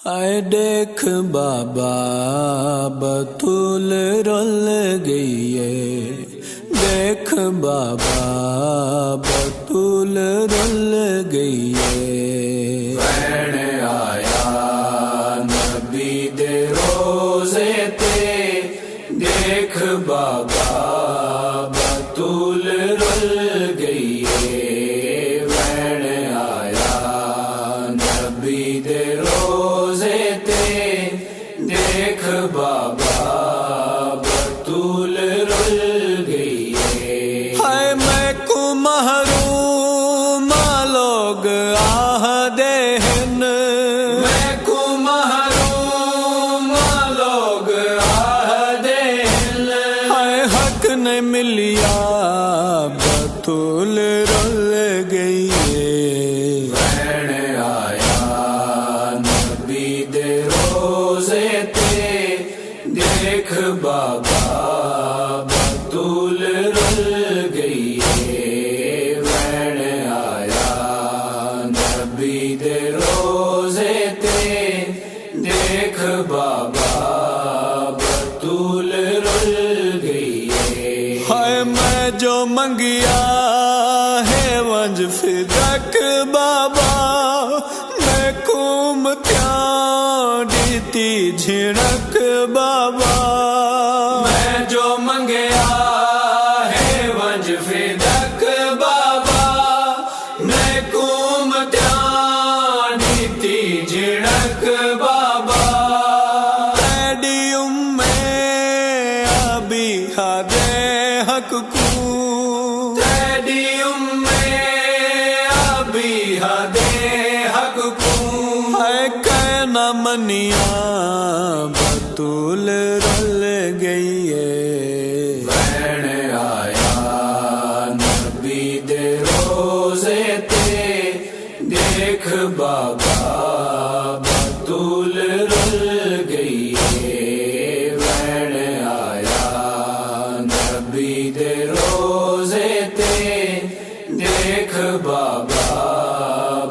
آئے دیکھ بابا بطول رل گئی ہے، دیکھ بابا بطول رل گئی ہے۔ وین آیا نبی دے روزے تے، دیکھ بابا بطول رل گئی ہے۔ وین آیا نبی دے روزے تے، دیکھ بابا بطول رل گئی ہے۔ ہائے میں کو محروم لوگ آہ دہن، میں کو محروم لوگ آہ دہن، ہائے حق نہیں ملیا بطول رل گئی ہے۔ وین آیا نبی دے روزے تے، دیکھ بابا بطول رل گئی ہے۔ وین آیا نبی دے روزے تے، دیکھ بابا بطول رل گئی ہے۔ ہائے میں جو منگیا ہے ونج فدک بابا، میں کومتیاں دیتی جھڑک بابا، میں جو منگیا ہے ونج فدک بابا، میں کومتیاں دیتی جھڑک بابا۔ تیری میں ابھی ہادے حق کو، تیری ابھی ہدے حق کو، ہے کہنا منیا بطول رل گئی ہے۔ وین آیا نبی دے روزے تے، دیکھ بابا بطول رل گئی ہے۔ وین آیا نبی دے روزے تے، دیکھ بابا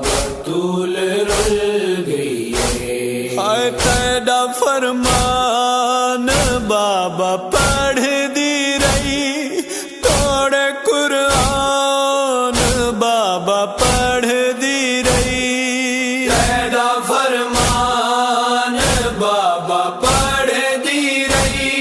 بطول رل گئی ہے۔ ہائے تیرا فرمان بابا پڑھ دی رہی، توڑے قرآن بابا پڑھ دی رہی، تیرا فرمان بابا پڑھ دی رہی،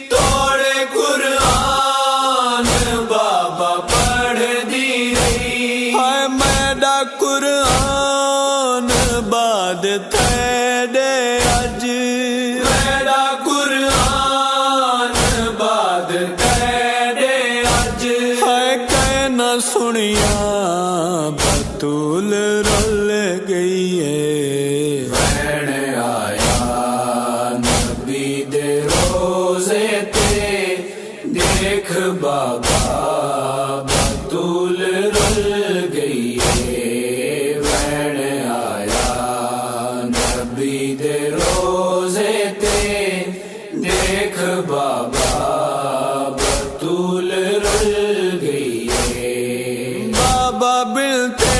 توڑے قرآن بابا پڑھ دی رہی۔ ہائے میرا قرآن باد تیرے اج، میرا قرآن باد تیرے اج، ہائے کہنا سنیا بطول رل گئی ہے۔ وین آیا نبی دے روزے تے، دیکھ بابا بطول رل گئی ہے۔ وین آیا نبی دے روزے تے، دیکھ بابا بطول رل گئی ہے۔ بابا بلتے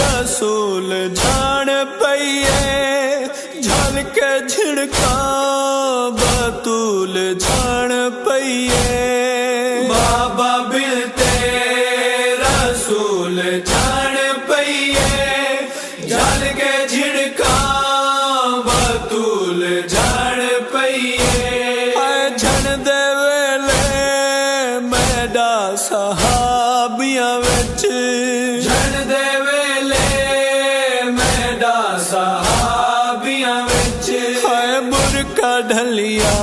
رسول جھاڑ پئیے، جھل کے جھڑکا بطول جھاڑ پئیے، بابا بلتے رسول جھاڑ پئیے، جھل کے جھڑکا بطول جھاڑ پئیے۔ اے جھڑ دے ویلے میڈا صحابیاں وچ، جھڑ دے ویلے میڈا صحابیاں وچ، اے برکا ڈھلیا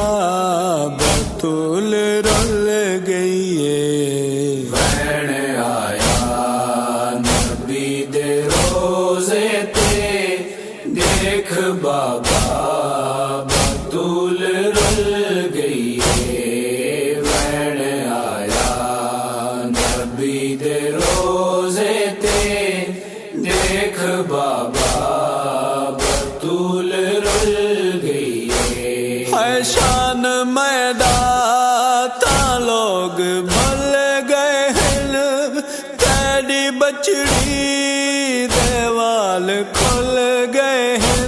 بطول رل گئی ہے۔ وین آیا نبی دے روزے تے، دیکھ بابا بطول رل گئی ہے۔ وین آیا نبی دے روزے تے، دیکھ بابا بطول رل گئی ہے۔ اے شان میدا تا لوگ بھل گئے ہیں، تیری بچڑی دیوال کھل گئے ہیں،